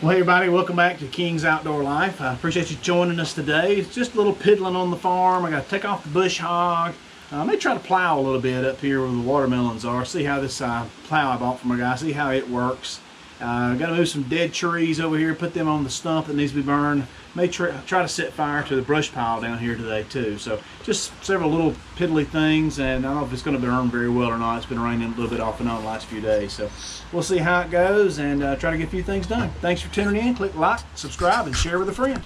Well, hey everybody, welcome back to King's Outdoor Life. I appreciate you joining us today. It's just a little piddling on the farm. I got to take off the bush hog. I may try to plow a little bit up here where the watermelons are. See how this plow I bought from a guy, see how it works. Got to move some dead trees over here, put them on the stump that needs to be burned. May try to set fire to the brush pile down here today too. So just several little piddly things, and I don't know if it's going to burn very well or not. It's been raining a little bit off and on the last few days. So we'll see how it goes and try to get a few things done. Thanks for tuning in. Click like, subscribe, and share with a friend.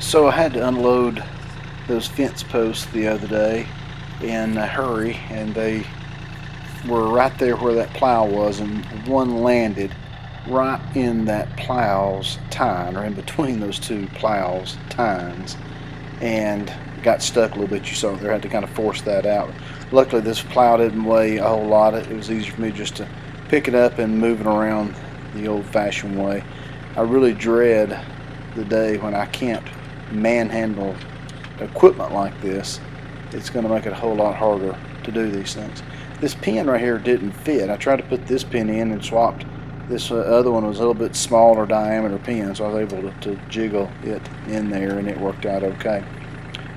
So I had to unload those fence posts the other day in a hurry, and they were right there where that plow was, and one landed right in that plow's tine, or in between those two plows tines, and got stuck a little bit. You saw there, I had to kind of force that out. Luckily this plow didn't weigh a whole lot. It was easy for me just to pick it up and move it around the old-fashioned way. I really dread the day when I can't manhandle equipment like this. It's going to make it a whole lot harder to do these things. This pin right here didn't fit. I tried to put this pin in and swapped. This other one was a little bit smaller diameter pin, so I was able to jiggle it in there, and it worked out okay.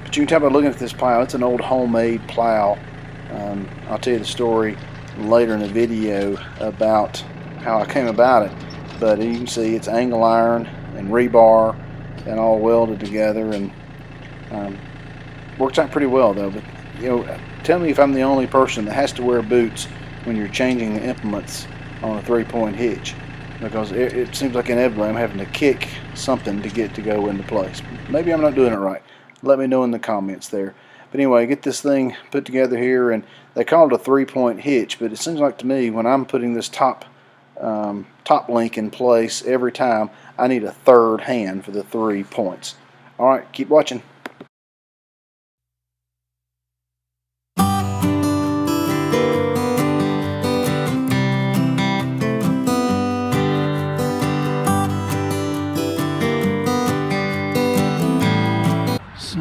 But you can tell by looking at this plow, it's an old homemade plow. I'll tell you the story. later in the video about how I came about it. But you can see it's angle iron and rebar and all welded together, and works out pretty well though. But you know, tell me if I'm the only person that has to wear boots when you're changing the implements on a 3-point hitch, because it seems like inevitably I'm having to kick something to get to go into place. Maybe I'm not doing it right. Let me know in the comments there. But anyway, get this thing put together here, and they call it a 3-point hitch, but it seems like to me when I'm putting this top link in place every time, I need a third hand for the 3 points. Alright, keep watching.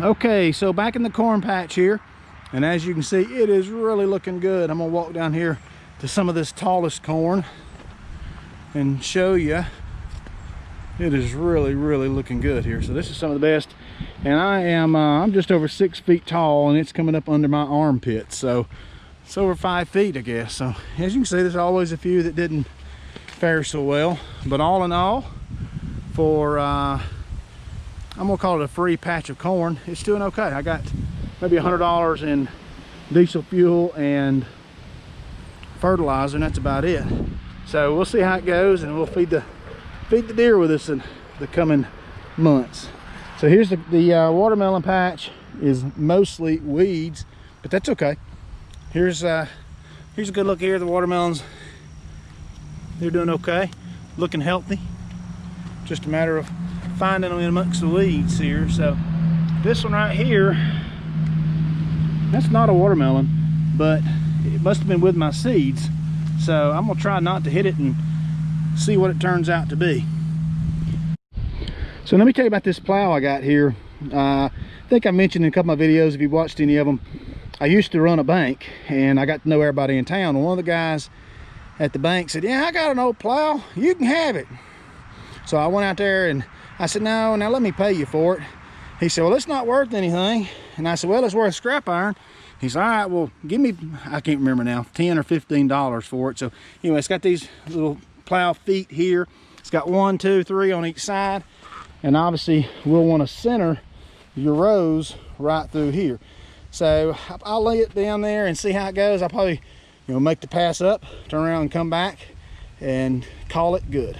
Okay, so back in the corn patch here, and as you can see, it is really looking good. I'm gonna walk down here to some of this tallest corn and show you. It is really looking good here. So this is some of the best, and I'm just over 6 feet tall, and it's coming up under my armpit, so it's over 5 feet, I guess. So as you can see, there's always a few that didn't fare so well, but all in all, for I'm gonna call it a free patch of corn, it's doing okay. I got maybe $100 in diesel fuel and fertilizer, and that's about it. So we'll see how it goes, and we'll feed the deer with this in the coming months. So here's the watermelon patch is mostly weeds, but that's okay. Here's a good look here. The watermelons, they're doing okay, looking healthy. Just a matter of finding them amongst the weeds here. So this one right here, that's not a watermelon, but it must have been with my seeds. So I'm gonna try not to hit it and see what it turns out to be. So let me tell you about this plow I got here. I think I mentioned in a couple of my videos, if you watched any of them, I used to run a bank and I got to know everybody in town. And one of the guys at the bank said, "Yeah, I got an old plow, you can have it." So I went out there and I said, "No, now let me pay you for it." He said, "Well, it's not worth anything." And I said, "Well, it's worth scrap iron." He said, "All right, well, give me," I can't remember now, $10 or $15 for it. So anyway, it's got these little plow feet here. It's got 1, 2, 3 on each side. And obviously we'll want to center your rows right through here. So I'll lay it down there and see how it goes. I'll probably, make the pass up, turn around and come back and call it good.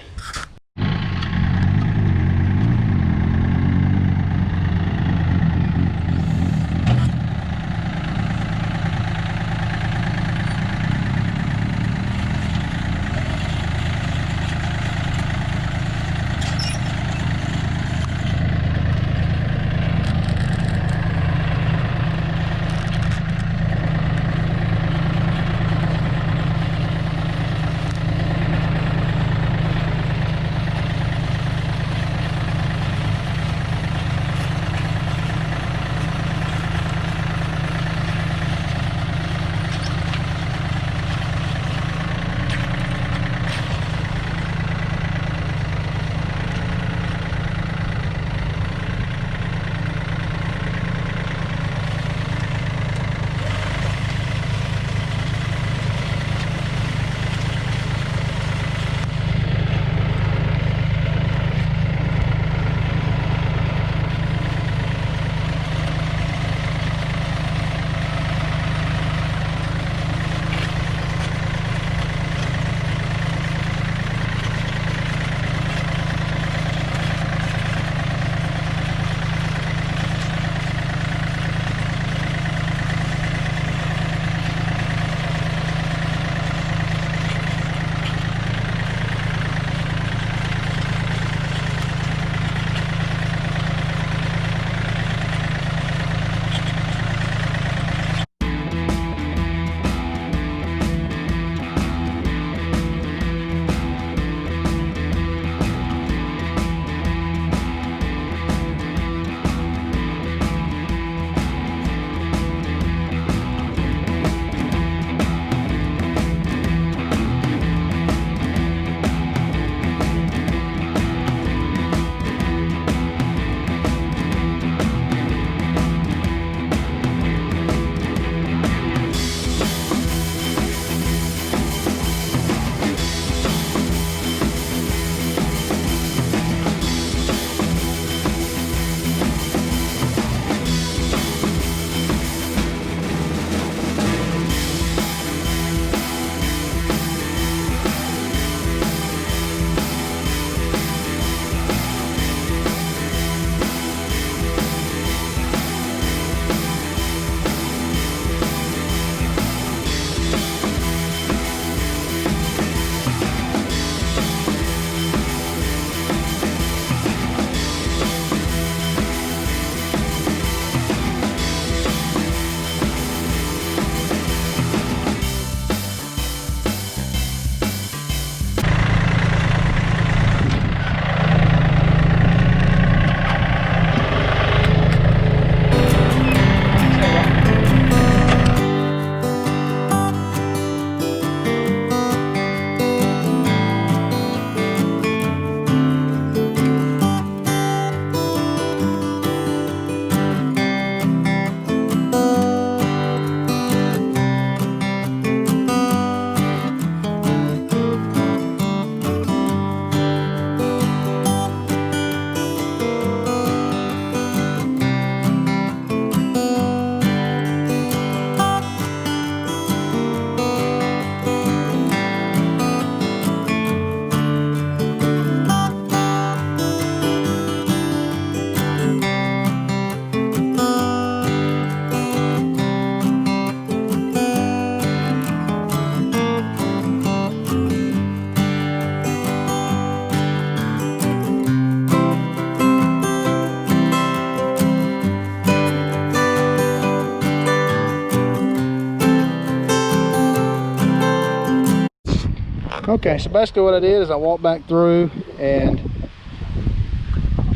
Okay, so basically what I did is I walked back through and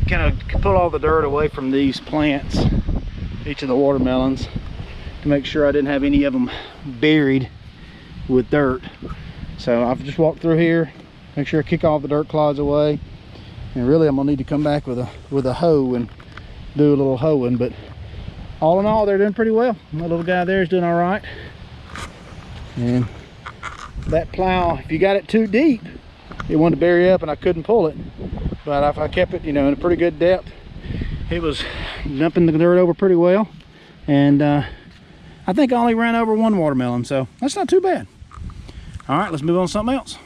kind of pull all the dirt away from these plants, each of the watermelons, to make sure I didn't have any of them buried with dirt. So I've just walked through here, make sure I kick all the dirt clods away, and really I'm gonna need to come back with a hoe and do a little hoeing. But all in all, they're doing pretty well. My little guy there is doing all right. And that plow, if you got it too deep, it wanted to bury up and I couldn't pull it. But if I kept it, you know, in a pretty good depth, it was dumping the dirt over pretty well. And I think I only ran over one watermelon, so that's not too bad. All right, let's move on to something else.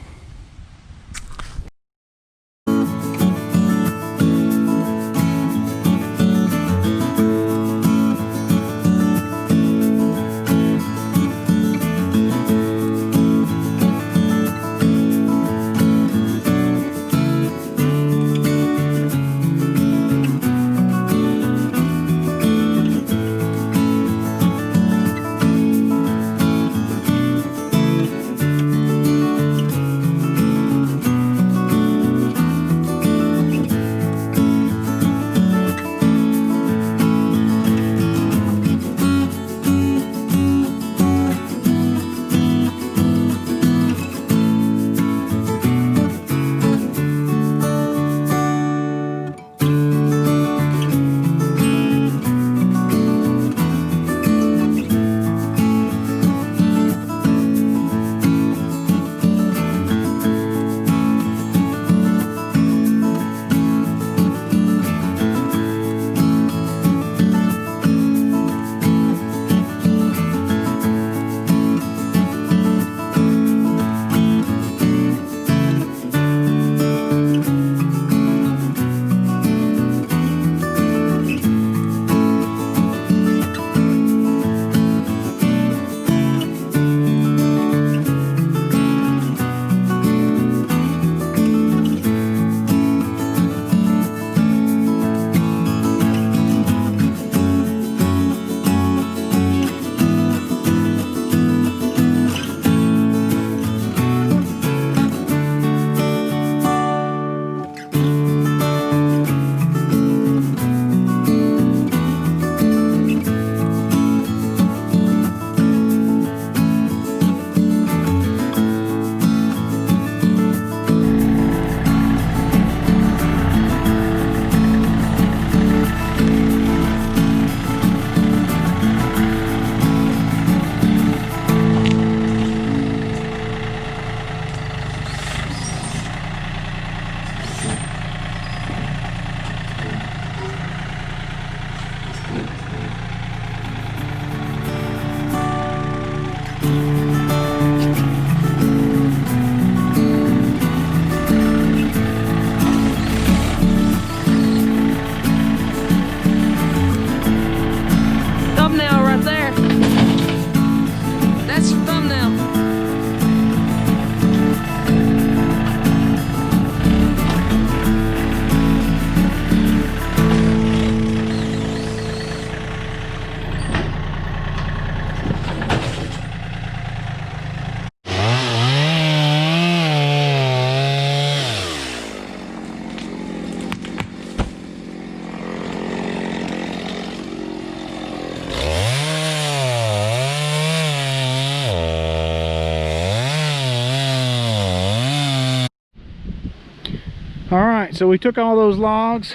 All right, so we took all those logs,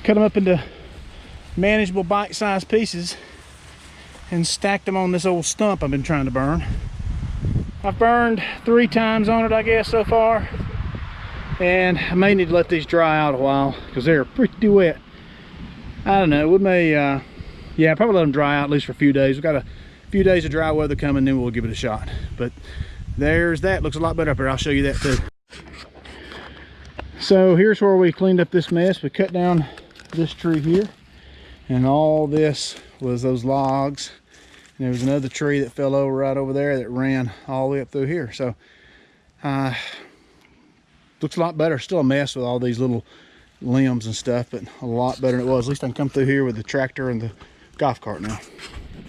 cut them up into manageable bite-sized pieces, and stacked them on this old stump I've been trying to burn. I've burned 3 times on it, I guess, so far. And I may need to let these dry out a while because they're pretty wet. I don't know, we may, yeah, probably let them dry out at least for a few days. We've got a few days of dry weather coming, then we'll give it a shot. But there's that, looks a lot better up here. I'll show you that too. So here's where we cleaned up this mess. We cut down this tree here, and all this was those logs. And there was another tree that fell over right over there that ran all the way up through here. So looks a lot better. Still a mess with all these little limbs and stuff, but a lot better than it was. At least I can come through here with the tractor and the golf cart now.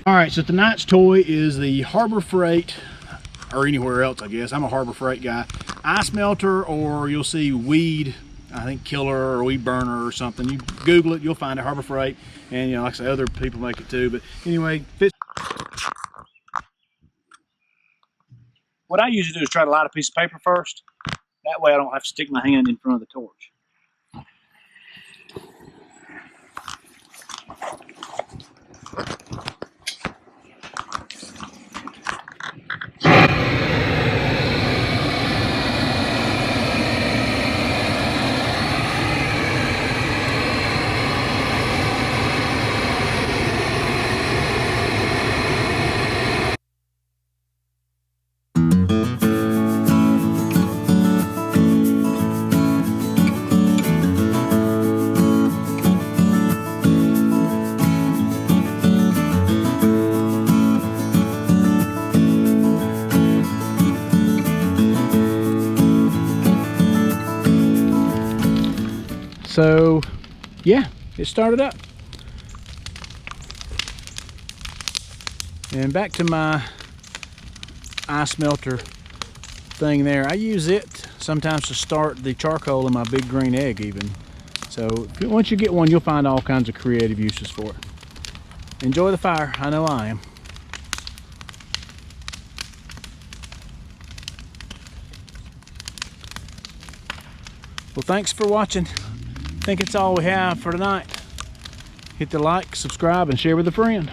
All right, so tonight's toy is the Harbor Freight or anywhere else, I guess. I'm a Harbor Freight guy. Ice melter, or you'll see weed, I think killer or weed burner or something. You Google it, you'll find it, Harbor Freight. And you know, like I say, other people make it too. But anyway, what I usually do is try to light a piece of paper first. That way I don't have to stick my hand in front of the torch. So yeah, it started up. And back to my ice melter thing there. I use it sometimes to start the charcoal in my big green egg even. So once you get one, you'll find all kinds of creative uses for it. Enjoy the fire, I know I am. Well, thanks for watching. I think it's all we have for tonight. Hit the like, subscribe, and share with a friend.